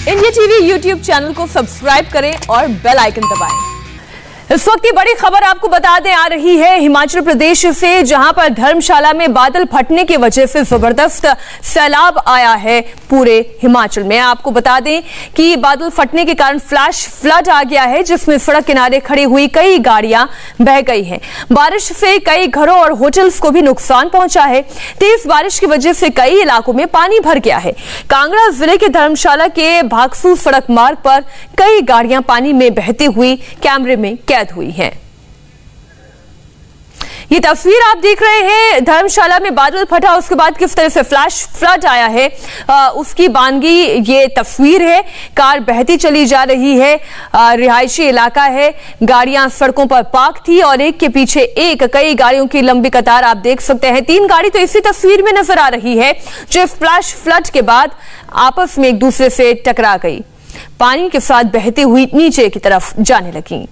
India TV YouTube channel को subscribe करें और बेल आइकन दबाएं। इस वक्त की बड़ी खबर आपको बता दें आ रही है हिमाचल प्रदेश से, जहां पर धर्मशाला में बादल फटने की वजह से जबरदस्त सैलाब आया है पूरे हिमाचल में। आपको बता दें कि बादल फटने के कारण फ्लैश फ्लड आ गया है, जिसमें सड़क किनारे खड़ी हुई कई गाड़ियां बह गई हैं। बारिश से कई घरों और होटल्स को भी नुकसान पहुंचा है। तेज बारिश की वजह से कई इलाकों में पानी भर गया है। कांगड़ा जिले के धर्मशाला के भागसू सड़क मार्ग पर कई गाड़ियां पानी में बहती हुई कैमरे में कैद हुई हैं। ये तस्वीर आप देख रहे हैं, धर्मशाला में बादल फटा, उसके बाद किस तरह से फ्लैश फ्लड आया है उसकी बानगी ये तस्वीर है। कार बहती चली जा रही है, रिहायशी इलाका है, गाड़ियां सड़कों पर पार्क थी और एक के पीछे एक कई गाड़ियों की लंबी कतार आप देख सकते हैं। 3 गाड़ी तो इसी तस्वीर में नजर आ रही है जो फ्लैश फ्लड के बाद आपस में एक दूसरे से टकरा गई, पानी के साथ बहती हुई नीचे की तरफ जाने लगी।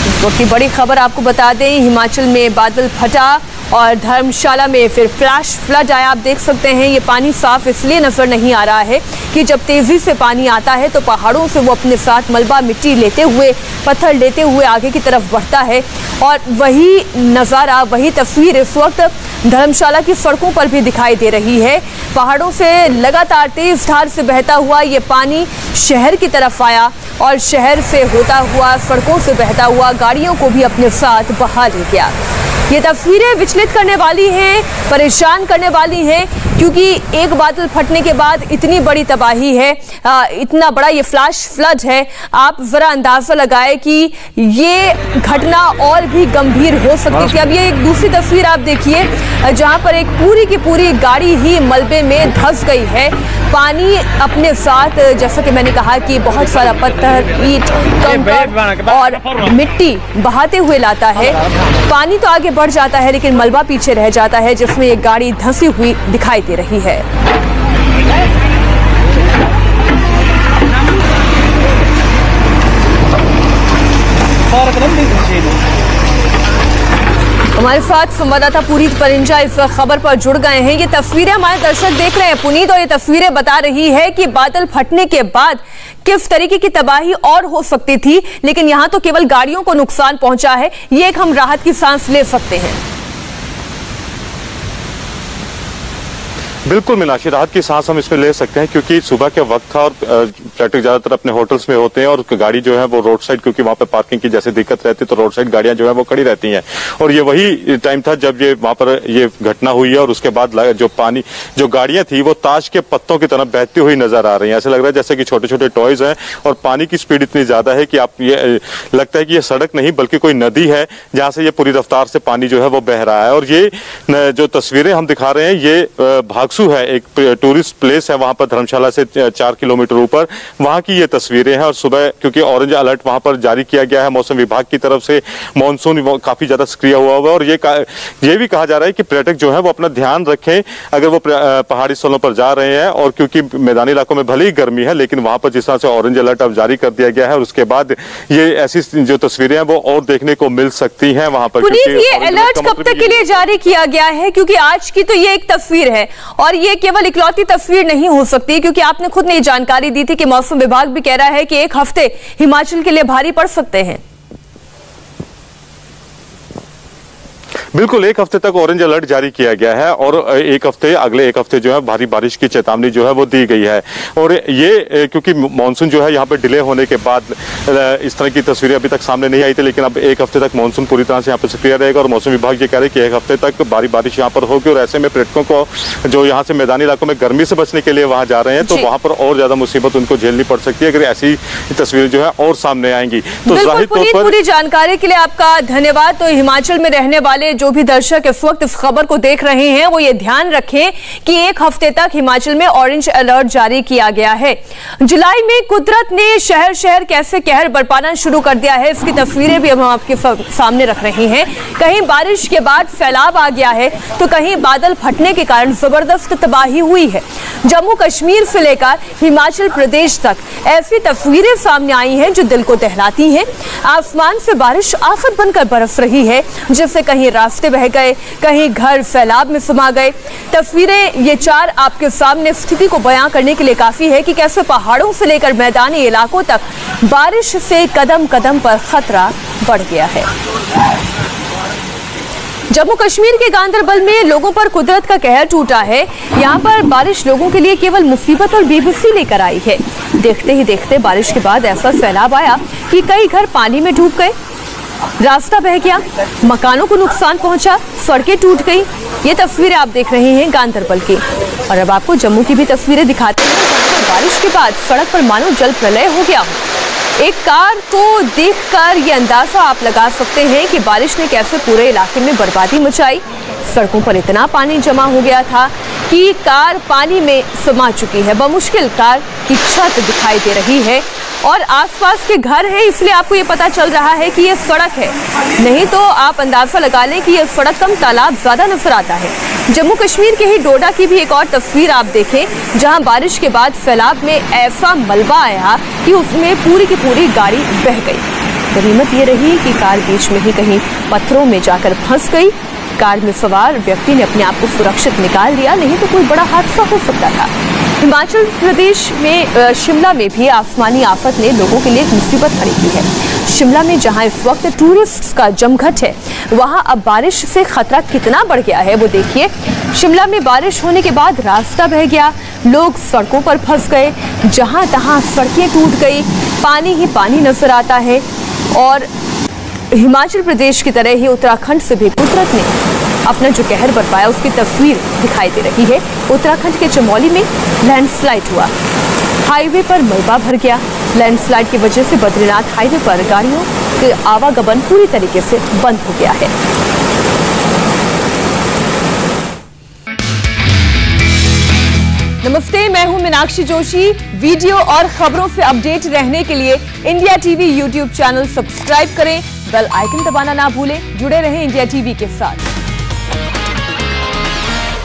इस वक्त की बड़ी खबर आपको बता दें, हिमाचल में बादल फटा और धर्मशाला में फिर फ्लैश फ्लड आया। आप देख सकते हैं ये पानी साफ इसलिए नजर नहीं आ रहा है कि जब तेजी से पानी आता है तो पहाड़ों से वो अपने साथ मलबा मिट्टी लेते हुए, पत्थर लेते हुए आगे की तरफ बढ़ता है और वही नज़ारा, वही तस्वीर इस वक्त धर्मशाला की सड़कों पर भी दिखाई दे रही है। पहाड़ों से लगातार तेज धार से बहता हुआ ये पानी शहर की तरफ आया और शहर से होता हुआ, सड़कों से बहता हुआ गाड़ियों को भी अपने साथ बहा ले गया। ये तस्वीरें विचलित करने वाली हैं, परेशान करने वाली हैं, क्योंकि एक बादल फटने के बाद इतनी बड़ी तबाही है, इतना बड़ा ये फ्लैश फ्लड है। आप जरा अंदाजा लगाएं कि ये घटना और भी गंभीर हो सकती थी। अब ये एक दूसरी तस्वीर आप देखिए, जहां पर एक पूरी की पूरी गाड़ी ही मलबे में धंस गई है। पानी अपने साथ, जैसा कि मैंने कहा कि बहुत सारा पत्थर, ईंट, कंकड़ और मिट्टी बहाते हुए लाता है। पानी तो आगे बढ़ जाता है लेकिन मलबा पीछे रह जाता है, जिसमें एक गाड़ी धंसी हुई दिखाई दे रही है। हमारे साथ संवाददाता पुनीत परिंजा इस खबर पर जुड़ गए हैं। ये तस्वीरें हमारे दर्शक देख रहे हैं पुनीत, और ये तस्वीरें बता रही है कि बादल फटने के बाद किस तरीके की तबाही और हो सकती थी, लेकिन यहां तो केवल गाड़ियों को नुकसान पहुंचा है। ये एक हम राहत की सांस ले सकते हैं। बिल्कुल मीनाक्षी, राहत की सांस हम इसमें ले सकते हैं क्योंकि सुबह के वक्त था और पर्यटक ज्यादातर अपने होटल्स में होते हैं और गाड़ी जो है वो रोड साइड, क्योंकि वहां पे पार्किंग की जैसे दिक्कत रहती है तो रोड साइड गाड़ियां जो है वो खड़ी रहती हैं। और ये वही टाइम था जब ये वहां पर ये घटना हुई है और उसके बाद जो पानी, जो गाड़ियां थी वो ताश के पत्तों की तरह बहती हुई नजर आ रही है। ऐसे लग रहा है जैसे कि छोटे छोटे टॉयज हैं और पानी की स्पीड इतनी ज्यादा है कि आप ये लगता है कि ये सड़क नहीं बल्कि कोई नदी है जहां से ये पूरी रफ्तार से पानी जो है वो बह रहा है। और ये जो तस्वीरें हम दिखा रहे हैं ये भागसू है, एक टूरिस्ट प्लेस है वहां पर धर्मशाला से 4 किलोमीटर ऊपर, वहां की ये तस्वीरें हैं। और सुबह क्योंकि ऑरेंज अलर्ट वहां पर जारी किया गया है मौसम विभाग की तरफ से, मॉनसून काफी ज्यादा सक्रिय हुआ हुआ है और ये भी कहा जा रहा है कि पर्यटक जो है वो अपना ध्यान रखें अगर वो पहाड़ी स्थलों पर जा रहे हैं। और क्योंकि मैदानी इलाकों में भले ही गर्मी है लेकिन वहां पर जिस तरह से ऑरेंज अलर्ट अब जारी कर दिया गया है और उसके बाद ये ऐसी जो तस्वीरें हैं वो और देखने को मिल सकती हैं वहां पर। ये अलर्ट कब तक के लिए जारी किया गया है? क्योंकि आज की तो ये एक तस्वीर है और ये केवल इकलौती तस्वीर नहीं हो सकती, क्योंकि आपने खुद ने जानकारी दी थी कि मौसम विभाग भी कह रहा है कि 1 हफ्ते हिमाचल के लिए भारी पड़ सकते हैं। बिल्कुल 1 हफ्ते तक ऑरेंज अलर्ट जारी किया गया है और अगले एक हफ्ते जो है भारी बारिश की चेतावनी जो है वो दी गई है। और ये क्योंकि मॉनसून जो है यहाँ पे डिले होने के बाद इस तरह की तस्वीरें अभी तक सामने नहीं आई थी, लेकिन अब 1 हफ्ते तक मॉनसून पूरी तरह से यहाँ पे सक्रिय रहेगा और मौसम विभाग ये कह रहे हैं कि 1 हफ्ते तक भारी बारिश यहाँ पर होगी। और ऐसे में पर्यटकों को जो यहाँ से मैदानी इलाकों में गर्मी से बचने के लिए वहां जा रहे हैं तो वहां पर और ज्यादा मुसीबत उनको झेलनी पड़ सकती है अगर ऐसी तस्वीरें जो है और सामने आएंगी। तो जाहिर तौर पर पूरी जानकारी के लिए आपका धन्यवाद। तो हिमाचल में रहने वाले जो भी दर्शक इस वक्त इस खबर को देख रहे हैं वो ये ध्यान रखें कि 1 हफ्ते तक हिमाचल में ऑरेंज अलर्ट जारी किया गया है। जुलाई में कुदरत ने शहर शहर कैसे कहर बरपाना शुरू कर दिया है, इसकी तस्वीरें भी हम आपके सामने रख रहे हैं। कहीं बारिश के बाद सैलाब आ गया है तो कहीं बादल फटने के कारण जबरदस्त तबाही हुई है। जम्मू कश्मीर से लेकर हिमाचल प्रदेश तक ऐसी तस्वीरें सामने आई हैं जो दिल को दहलाती हैं। आसमान से बारिश आफत बनकर बरस रही है, जिससे कहीं रास्ते रास्ते बह गए, कहीं घर सैलाब में समा गए। तस्वीरें ये 4 आपके सामने स्थिति को बयां करने के लिए काफी है कि कैसे पहाड़ों से लेकर मैदानी इलाकों तक बारिश से कदम कदम पर खतरा बढ़ गया है। जम्मू कश्मीर के गांदरबल में लोगों पर कुदरत का कहर टूटा है। यहाँ पर बारिश लोगों के लिए केवल मुसीबत और बेबसी लेकर आई है। देखते ही देखते बारिश के बाद ऐसा सैलाब आया कि कई घर पानी में डूब गए, रास्ता बह गया, मकानों को नुकसान पहुंचा, सड़कें टूट गई। ये तस्वीरें आप देख रहे हैं गांदरबल की। और अब आपको जम्मू की भी तस्वीरें दिखाते हैं, जहाँ पर बारिश के बाद सड़क पर मानो जल प्रलय हो गया हो। एक कार को देखकर ये अंदाजा आप लगा सकते हैं कि बारिश ने कैसे पूरे इलाके में बर्बादी मचाई। सड़कों पर इतना पानी जमा हो गया था कि कार पानी में समा चुकी है। बमुश्किल कार की छत दिखाई दे रही है और आसपास के घर हैं, इसलिए आपको ये पता चल रहा है कि ये सड़क है। नहीं तो आप अंदाजा लगा लें कि ये सड़क कम तालाब ज्यादा नजर आता है। जम्मू कश्मीर के ही डोडा की भी एक और तस्वीर आप देखें, जहां बारिश के बाद सैलाब में ऐसा मलबा आया कि उसमें पूरी की पूरी गाड़ी बह गई। गनीमत ये रही कि कार बीच में ही कहीं पत्थरों में जाकर फंस गई। कार में सवार व्यक्ति ने अपने आप को सुरक्षित निकाल लिया, नहीं तो कोई बड़ा हादसा हो सकता था। हिमाचल प्रदेश में शिमला में भी आसमानी आफत ने लोगों के लिए एक मुसीबत खड़ी की है। शिमला में जहां इस वक्त टूरिस्ट का जमघट है, वहां अब बारिश से खतरा कितना बढ़ गया है वो देखिए। शिमला में बारिश होने के बाद रास्ता बह गया, लोग सड़कों पर फंस गए, जहां तहां सड़कें टूट गई, पानी ही पानी नजर आता है। और हिमाचल प्रदेश की तरह ही उत्तराखंड से भी कुदरत ने अपना जो कहर बरपाया उसकी तस्वीर दिखाई दे रही है। उत्तराखंड के चमोली में लैंडस्लाइड हुआ, हाईवे पर मलबा भर गया। लैंडस्लाइड की वजह से बद्रीनाथ हाईवे पर गाड़ियों के आवागमन पूरी तरीके से बंद हो गया है। नमस्ते, मैं हूं मीनाक्षी जोशी। वीडियो और खबरों से अपडेट रहने के लिए India TV YouTube channel subscribe करें, बेल आइकन दबाना ना भूलें। जुड़े रहें इंडिया टीवी के साथ।